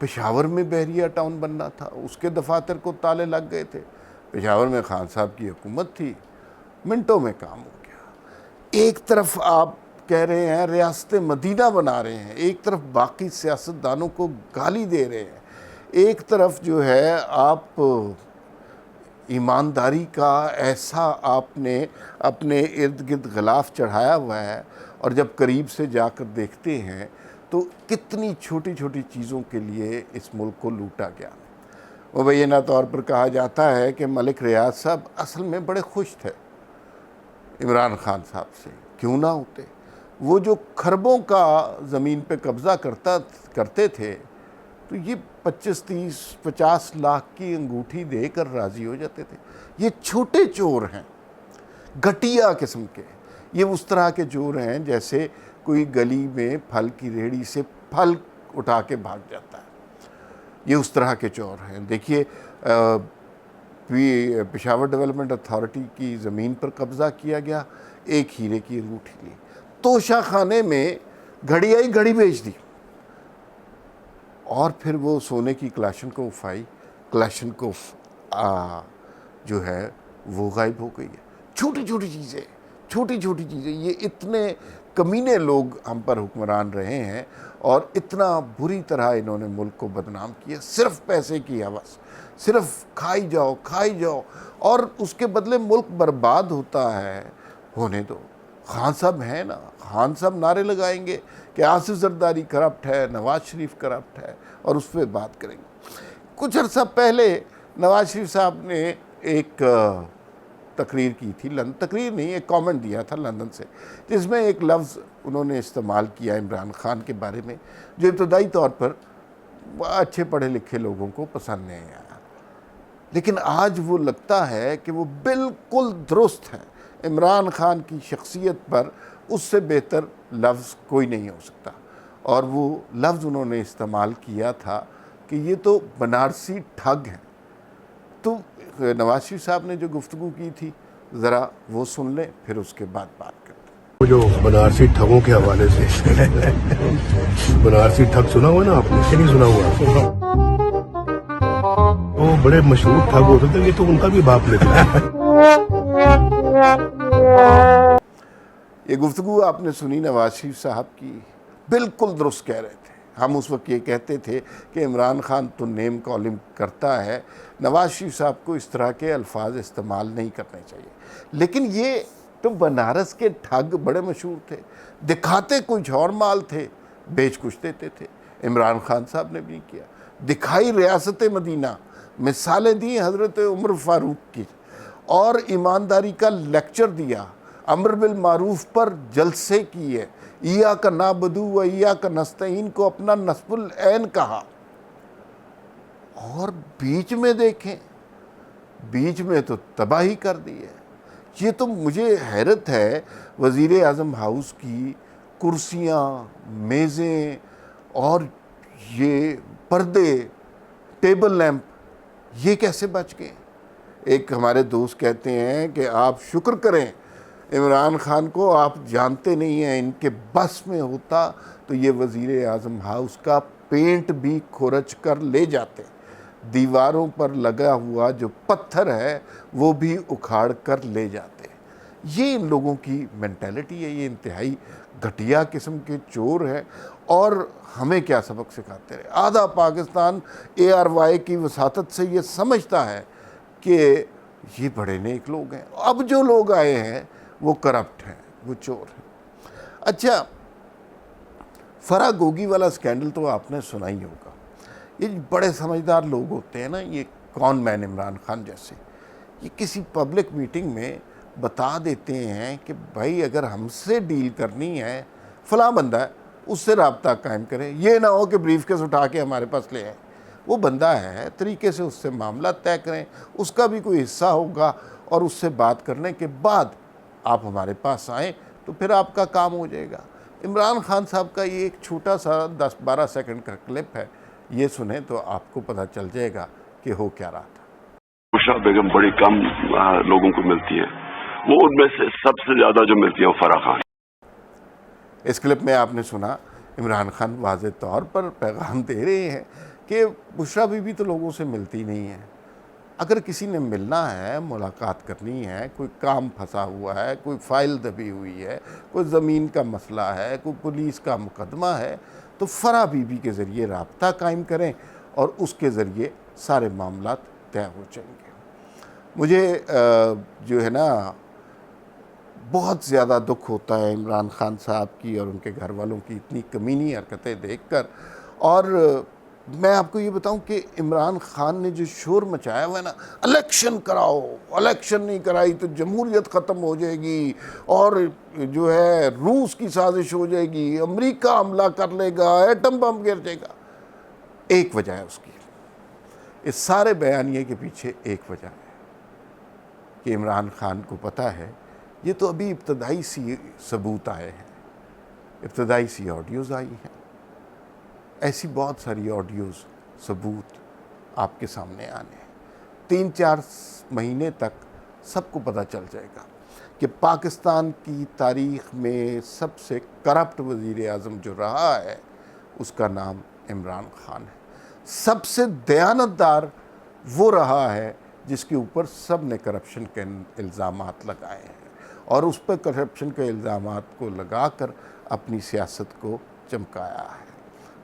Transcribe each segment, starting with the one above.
پشاور میں بحریہ ٹاؤن بننا تھا، اس کے دفاتر کو تالے لگ گئے تھے، پشاور میں خان صاحب کی حکومت تھی، منٹوں میں کام ہو گیا۔ ایک طرف آپ کہہ رہے ہیں ریاست مدینہ بنا رہے ہیں، ایک طرف باقی سیاستدانوں کو گالی دے رہے ہیں، ایک طرف جو ہے آپ ایمانداری کا ایسا آپ نے اپنے ارد گرد غلاف چڑھایا ہوا ہے، اور جب قریب سے جا کر دیکھتے ہیں تو کتنی چھوٹی چھوٹی چیزوں کے لیے اس ملک کو لوٹا گیا۔ مبینہ طور پر کہا جاتا ہے کہ ملک ریاض صاحب اصل میں بڑے خوش تھے عمران خان صاحب سے، کیوں نہ ہوتے، وہ جو کھربوں کا زمین پہ قبضہ کرتے تھے تو یہ 25-30-50 لاکھ کی انگوٹھی دے کر راضی ہو جاتے تھے۔ یہ چھوٹے چور ہیں، گھٹیا قسم کے، یہ اس طرح کے چور ہیں جیسے کوئی گلی میں پھل کی ریڑھی سے پھل اٹھا کے بھاگ جاتا ہے، یہ اس طرح کے چور ہیں۔ دیکھیے پشاور ڈیولپمنٹ اتھارٹی کی زمین پر قبضہ کیا گیا، ایک ہیرے کی انگوٹھی لی، توشہ خانے میں گھڑی آئی، گھڑی بیچ دی، اور پھر وہ سونے کی کلاشنکوف آئی، کلاشنکوف جو ہے وہ غائب ہو گئی ہے۔ چھوٹی چھوٹی چیزیں، یہ اتنے کمینے لوگ ہم پر حکمران رہے ہیں، اور اتنا بری طرح انہوں نے ملک کو بدنام کیا، صرف پیسے کی ہوس، صرف کھائی جاؤ، اور اس کے بدلے ملک برباد ہوتا ہے۔ ہونے دو، خان صاحب ہیں نا، خان صاحب نعرے لگائیں گے کہ آصف زرداری کرپٹ ہے، نواز شریف کرپٹ ہے، اور اس پہ بات کریں گے۔ کچھ عرصہ پہلے نواز شریف صاحب نے ایک تقریر کی تھی، تقریر نہیں، ایک کامنٹ دیا تھا لندن سے، جس میں ایک لفظ انہوں نے استعمال کیا عمران خان کے بارے میں، جو ابتدائی طور پر اچھے پڑھے لکھے لوگوں کو پسند نہیں آیا، لیکن آج وہ لگتا ہے کہ وہ بالکل درست ہے۔ عمران خان کی شخصیت پر اس سے بہتر لفظ کوئی نہیں ہو سکتا، اور وہ لفظ انہوں نے استعمال کیا تھا کہ یہ تو بنارسی ٹھگ ہیں۔ تو نواز شریف صاحب نے جو گفتگو کی تھی، ذرا وہ سن لیں، پھر اس کے بعد بات کرتے ہیں۔ وہ جو بنارسی ٹھگوں کے حوالے سے بنارسی ٹھگ سنا ہوا نا آپ نے، کہ نہیں سنا ہوا؟ وہ بڑے مشہور ٹھگ ہوتے تھے، یہ تو ان کا بھی باپ نکلا۔ یہ گفتگو آپ نے سنی نواز شریف صاحب کی، بالکل درست کہہ رہے تھے۔ ہم اس وقت یہ کہتے تھے کہ عمران خان تو نیم کالنگ کرتا ہے، نواز شریف صاحب کو اس طرح کے الفاظ استعمال نہیں کرنے چاہیے، لیکن یہ تو بنارس کے ٹھگ بڑے مشہور تھے، دکھاتے کچھ اور مال تھے، بیچ کچھ دیتے تھے۔ عمران خان صاحب نے بھی کیا، دکھائی ریاست مدینہ، مثالیں دی حضرت عمر فاروق کی، اور ایمانداری کا لیکچر دیا، امر بالمعروف پر جلسے کیے، ایاک نعبدو و ایاک نستعین کو اپنا نصب العین کہا، اور بیچ میں دیکھیں، بیچ میں تو تباہی کر دی ہے۔ یہ تو مجھے حیرت ہے، وزیر اعظم ہاؤس کی کرسیاں، میزیں، اور یہ پردے، ٹیبل لیمپ، یہ کیسے بچ گئے؟ ایک ہمارے دوست کہتے ہیں کہ آپ شکر کریں عمران خان کو، آپ جانتے نہیں ہیں، ان کے بس میں ہوتا تو یہ وزیر اعظم ہاؤس کا پینٹ بھی کھرچ کر لے جاتے، دیواروں پر لگا ہوا جو پتھر ہے وہ بھی اکھاڑ کر لے جاتے۔ یہ ان لوگوں کی مینٹیلٹی ہے، یہ انتہائی گھٹیا قسم کے چور ہیں، اور ہمیں کیا سبق سکھاتے رہے۔ آدھا پاکستان ARY کی وساطت سے یہ سمجھتا ہے کہ یہ بڑے نیک لوگ ہیں، اب جو لوگ آئے ہیں وہ کرپٹ ہیں، وہ چور ہیں۔ اچھا، فرا گوگی والا سکینڈل تو آپ نے سنا ہی ہوگا۔ یہ بڑے سمجھدار لوگ ہوتے ہیں نا، یہ کون مین عمران خان جیسے، یہ کسی پبلک میٹنگ میں بتا دیتے ہیں کہ بھائی اگر ہم سے ڈیل کرنی ہے، فلاں بندہ ہے، اس سے رابطہ قائم کریں، یہ نہ ہو کہ بریف کیس اٹھا کے ہمارے پاس لے آئیں۔ وہ بندہ ہے، طریقے سے اس سے معاملہ طے کریں، اس کا بھی کوئی حصہ ہوگا، اور اس سے بات کرنے کے بعد آپ ہمارے پاس آئیں تو پھر آپ کا کام ہو جائے گا۔ عمران خان صاحب کا یہ ایک چھوٹا سا 10-12 سیکنڈ کا کلپ ہے، یہ سنیں تو آپ کو پتہ چل جائے گا کہ ہو کیا رہا تھا۔ بشرا بیگم بڑی کم لوگوں کو ملتی ہے، وہ ان میں سے سب سے زیادہ جو ملتی ہے وہ فرا خان۔ اس کلپ میں آپ نے سنا عمران خان واضح طور پر پیغام دے رہے ہیں کہ بشرا بیوی تو لوگوں سے ملتی نہیں ہے. اگر کسی نے ملنا ہے، ملاقات کرنی ہے، کوئی کام پھنسا ہوا ہے، کوئی فائل دبی ہوئی ہے، کوئی زمین کا مسئلہ ہے، کوئی پولیس کا مقدمہ ہے، تو فرح بی بی کے ذریعے رابطہ قائم کریں اور اس کے ذریعے سارے معاملات طے ہو جائیں گے. مجھے جو ہے نا بہت زیادہ دکھ ہوتا ہے عمران خان صاحب کی اور ان کے گھر والوں کی اتنی کمینی حرکتیں دیکھ کر. اور میں آپ کو یہ بتاؤں کہ عمران خان نے جو شور مچایا ہوا ہے نا، الیکشن کراؤ، الیکشن نہیں کرائی تو جمہوریت ختم ہو جائے گی اور جو ہے روس کی سازش ہو جائے گی، امریکہ حملہ کر لے گا، ایٹم بم گر جائے گا. ایک وجہ ہے اس کی، اس سارے بیانیے کے پیچھے ایک وجہ ہے کہ عمران خان کو پتہ ہے یہ تو ابھی ابتدائی سی ثبوت آئے ہیں، ابتدائی سی آڈیوز آئی ہیں. ایسی بہت ساری آڈیوز ثبوت آپ کے سامنے آنے ہیں. 3-4 مہینے تک سب کو پتہ چل جائے گا کہ پاکستان کی تاریخ میں سب سے کرپٹ وزیر اعظم جو رہا ہے اس کا نام عمران خان ہے. سب سے دیانتدار وہ رہا ہے جس کے اوپر سب نے کرپشن کے الزامات لگائے ہیں اور اس پہ کرپشن کے الزامات کو لگا کر اپنی سیاست کو چمکایا ہے.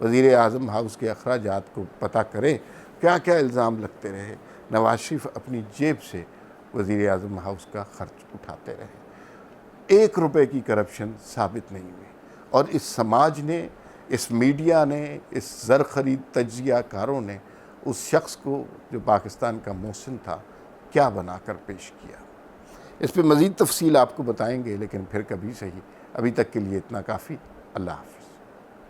وزیر اعظم ہاؤس کے اخراجات کو پتہ کریں کیا کیا الزام لگتے رہے. نواز شریف اپنی جیب سے وزیر اعظم ہاؤس کا خرچ اٹھاتے رہے. 1 روپے کی کرپشن ثابت نہیں ہوئی اور اس سماج نے، اس میڈیا نے، اس زر خرید تجزیہ کاروں نے اس شخص کو جو پاکستان کا محسن تھا کیا بنا کر پیش کیا. اس پہ مزید تفصیل آپ کو بتائیں گے لیکن پھر کبھی صحیح. ابھی تک کے لیے اتنا کافی. اللہ حافظ.